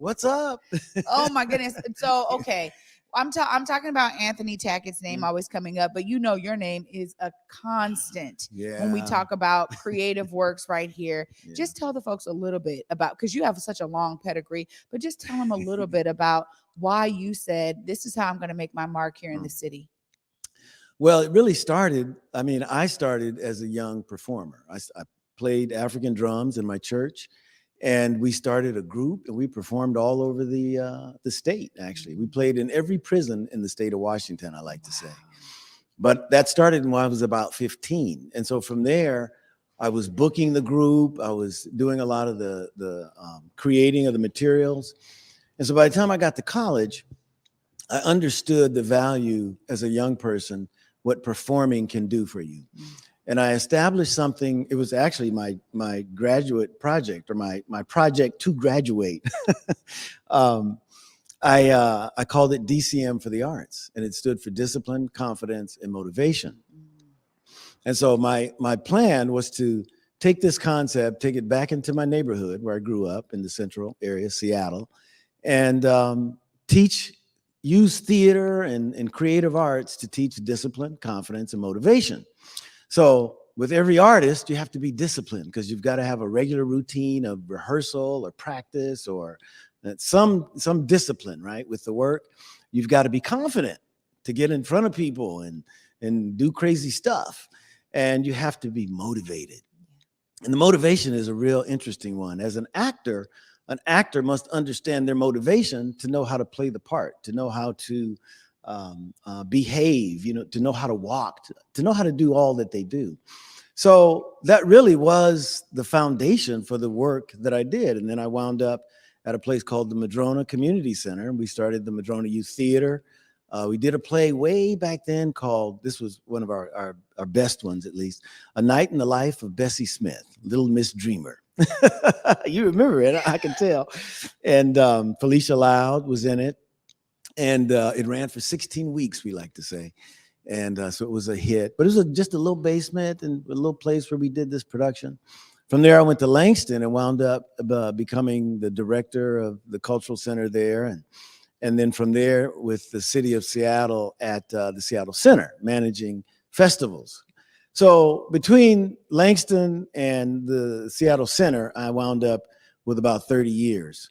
What's up? Oh my goodness. So, okay. I'm talking about Anthony Tackett's name always coming up, but your name is a constant when we Yeah. talk about creative works right here. Yeah. Just tell the folks a little bit about, because you have such a long pedigree, but just tell them a little bit about why you said, this is how I'm going to make my mark here in the city. Well, it really started, I started as a young performer. I played African drums in my church, and we started a group, and we performed all over the state, actually. We played in every prison in the state of Washington, I like to say. But that started when I was about 15. And so from there, I was booking the group. I was doing a lot of the creating of the materials. And so by the time I got to college, I understood the value as a young person, what performing can do for you. And I established something. It was actually my graduate project, or my project to graduate. I called it DCM for the arts, and it stood for discipline, confidence, and motivation. And so my plan was to take this concept, take it back into my neighborhood where I grew up in the central area, Seattle, and use theater and creative arts to teach discipline, confidence, and motivation. So with every artist, you have to be disciplined, because you've got to have a regular routine of rehearsal or practice, or some discipline, right? With the work, you've got to be confident to get in front of people and do crazy stuff. And you have to be motivated. And the motivation is a real interesting one. As an actor must understand their motivation to know how to play the part, to know how to behave, to know how to walk, to know how to do all that they do. So that really was the foundation for the work that I did. And then I wound up at a place called the Madrona Community Center, and we started the Madrona Youth Theater. We did a play way back then called, this was one of our best ones at least, A Night in the Life of Bessie Smith, Little Miss Dreamer. You remember it, I can tell. And Felicia Loud was in it. And it ran for 16 weeks, we like to say. And so it was a hit. But it was just a little basement and a little place where we did this production. From there, I went to Langston and wound up becoming the director of the cultural center there. And then from there, with the city of Seattle at the Seattle Center, managing festivals. So between Langston and the Seattle Center, I wound up with about 30 years.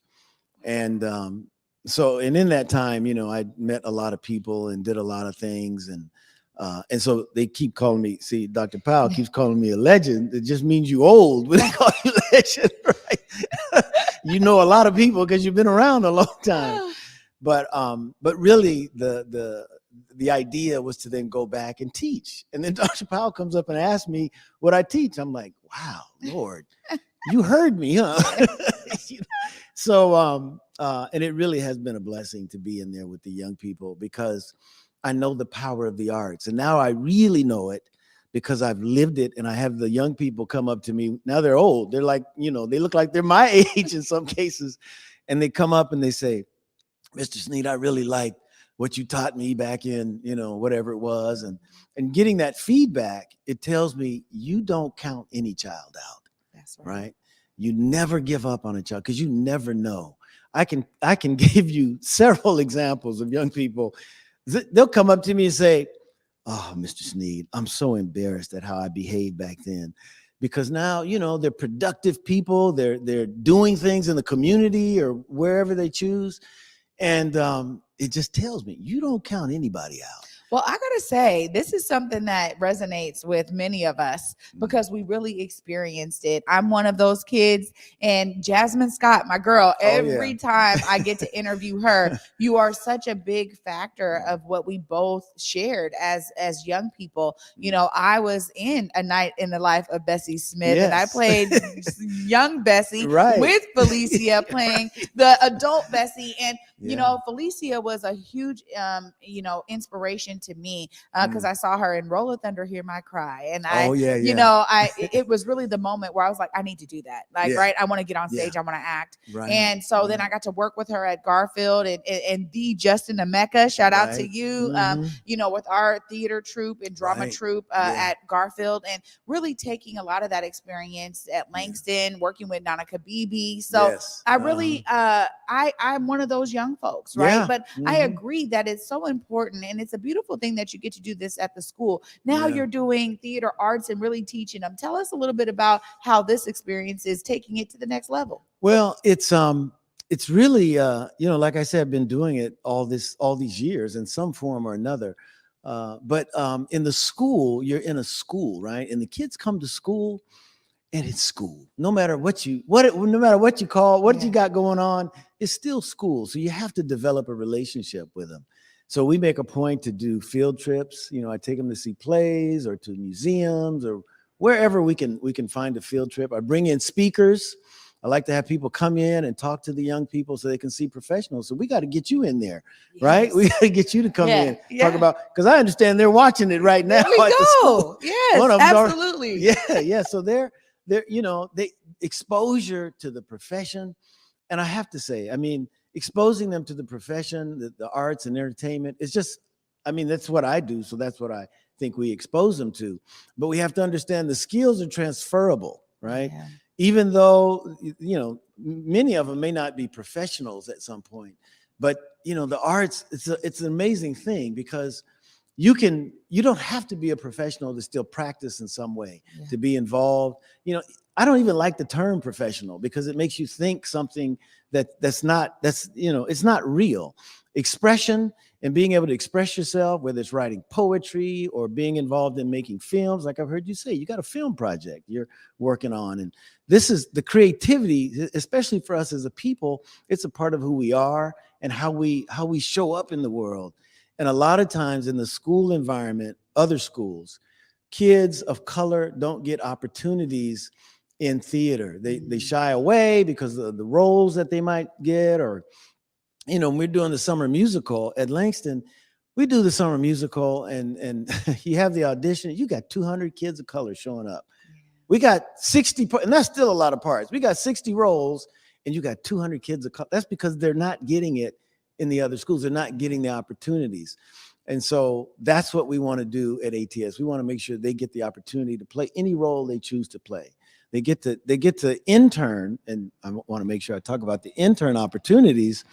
And in that time, I met a lot of people and did a lot of things. And so they keep calling me, see, Dr. Powell keeps calling me a legend. It just means you old when they call you legend, right? You know a lot of people because you've been around a long time. But really the idea was to then go back and teach. And then Dr. Powell comes up and asks me what I teach. I'm like, wow, Lord, you heard me, huh? So, and it really has been a blessing to be in there with the young people, because I know the power of the arts. And now I really know it because I've lived it. And I have the young people come up to me. Now they're old. They're like, they look like they're my age in some cases. And they come up and they say, Mr. Sneed, I really like what you taught me back in, whatever it was. And getting that feedback, it tells me you don't count any child out. That's right. You never give up on a child, because you never know. I can give you several examples of young people. They'll come up to me and say, oh, Mr. Sneed, I'm so embarrassed at how I behaved back then. Because now, they're productive people. They're doing things in the community or wherever they choose. And it just tells me you don't count anybody out. Well, I got to say, this is something that resonates with many of us because we really experienced it. I'm one of those kids, and Jasmine Scott, my girl, every time I get to interview her, you are such a big factor of what we both shared as young people. I was in A Night in the Life of Bessie Smith, and I played young Bessie with Felicia playing the adult Bessie. And, Felicia was a huge, inspiration inspiration to me because I saw her in Roll of Thunder, Hear My Cry. And it was really the moment where I was like, I need to do that. Like, right. I want to get on stage. I want to act. Right. And so then I got to work with her at Garfield and the Justin Emeka, shout out to you, with our theater troupe and drama troupe at Garfield, and really taking a lot of that experience at Langston, working with Nana Kabibi. So I really, I'm one of those young folks, right? But I agree that it's so important, and it's a beautiful thing that you get to do this at the school. Now you're doing theater arts and really teaching them. Tell us a little bit about how this experience is taking it to the next level. Well, it's really, like I said, I've been doing it all these years in some form or another. But in the school, you're in a school, right? And the kids come to school, and it's school. No matter what you call, what you got going on, it's still school. So you have to develop a relationship with them. So we make a point to do field trips. I take them to see plays or to museums or wherever we can find a field trip. I bring in speakers. I like to have people come in and talk to the young people so they can see professionals. So we got to get you in there, right? We got to get you to come in, talk about, because I understand they're watching it right now. There we go. Yes, absolutely. So they're they exposure to the profession. And I have to say, exposing them to the profession, the arts and entertainment, it's just, that's what I do. So that's what I think we expose them to. But we have to understand the skills are transferable, right? Yeah. Even though, many of them may not be professionals at some point, but, the arts, it's an amazing thing because you don't have to be a professional to still practice in some way, to be involved. I don't even like the term professional because it makes you think something it's not real. Expression and being able to express yourself, whether it's writing poetry or being involved in making films. Like I've heard you say, you got a film project you're working on. And this is the creativity, especially for us as a people, it's a part of who we are and how we show up in the world. And a lot of times in the school environment, other schools, kids of color don't get opportunities in theater. They shy away because of the roles that they might get, or we're doing the summer musical at Langston. We do the summer musical and you have the audition. You got 200 kids of color showing up. We got 60, and that's still a lot of parts. We got 60 roles and you got 200 kids of color. That's because they're not getting it in the other schools. They're not getting the opportunities. And so that's what we want to do at ATS. We want to make sure they get the opportunity to play any role they choose to play. They get to intern, and I want to make sure I talk about the intern opportunities.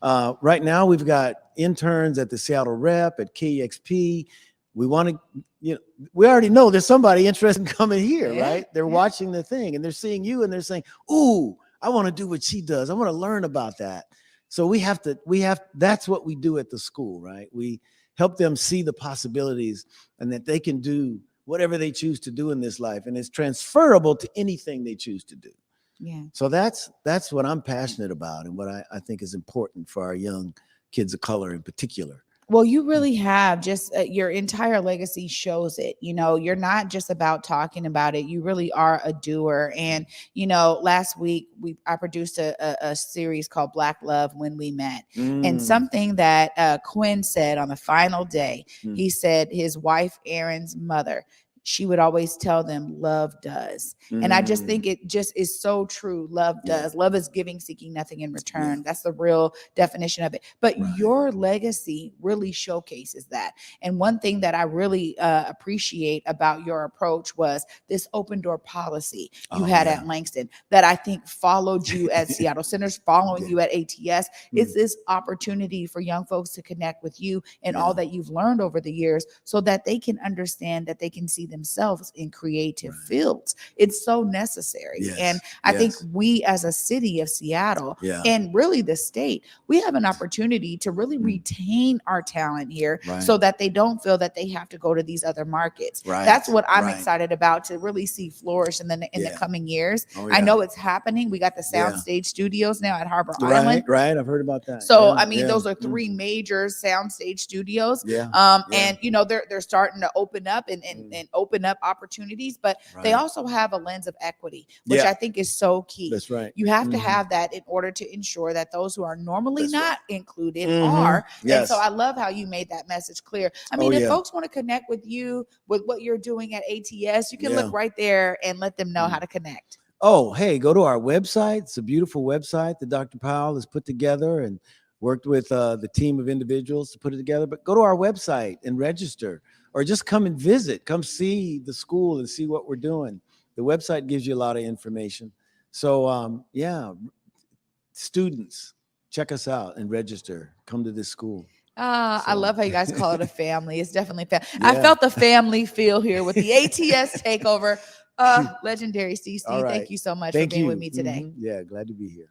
Right now, we've got interns at the Seattle Rep, at KEXP. We want to, we already know there's somebody interested in coming here, right? They're watching the thing and they're seeing you and they're saying, ooh, I want to do what she does. I want to learn about that. So that's what we do at the school, right? We help them see the possibilities and that they can do whatever they choose to do in this life. And it's transferable to anything they choose to do. Yeah. So that's what I'm passionate about and what I think is important for our young kids of color in particular. Well, you really have just your entire legacy shows it. You're not just about talking about it. You really are a doer. And, last week I produced a series called Black Love When We Met. And something that Quinn said on the final day, he said his wife, Aaron's mother, she would always tell them love does. And I just think it just is so true. Love does. Love is giving, seeking nothing in return. That's the real definition of it. But your legacy really showcases that. And one thing that I really appreciate about your approach was this open door policy you had at Langston that I think followed you at Seattle Centers, following you at ATS. It's this opportunity for young folks to connect with you and all that you've learned over the years so that they can understand, that they can see themselves in creative fields. It's so necessary. And I think we as a city of Seattle and really the state, we have an opportunity to really retain our talent here so that they don't feel that they have to go to these other markets. That's what I'm excited about, to really see flourish in the coming years. I know it's happening. We got the Soundstage Studios now at Harbor Island. Right. I've heard about that. So, those are three major Soundstage studios. And, they're starting to open up and open up opportunities, but they Right. also have a lens of equity, which Yeah. I think is so key. That's right. You have to Mhm. have that in order to ensure that those who are normally That's not included Mhm. are. And so Yes. I love how you made that message clear. I Oh, mean, if yeah. folks want to connect with you with what you're doing at ATS, you can Yeah. look right there and let them know Mm. how to connect. Oh, hey, go to our website. It's a beautiful website that Dr. Powell has put together and worked with the team of individuals to put it together. But go to our website and register, or just come and visit. Come see the school and see what we're doing. The website gives you a lot of information. So, yeah, students, check us out and register. Come to this school. I So, love how you guys call it a family. It's definitely I yeah. felt the family feel here with the ATS takeover. Legendary Steve All Sneed, thank right. you so much for Thank being with you. me today. Yeah, glad to be here.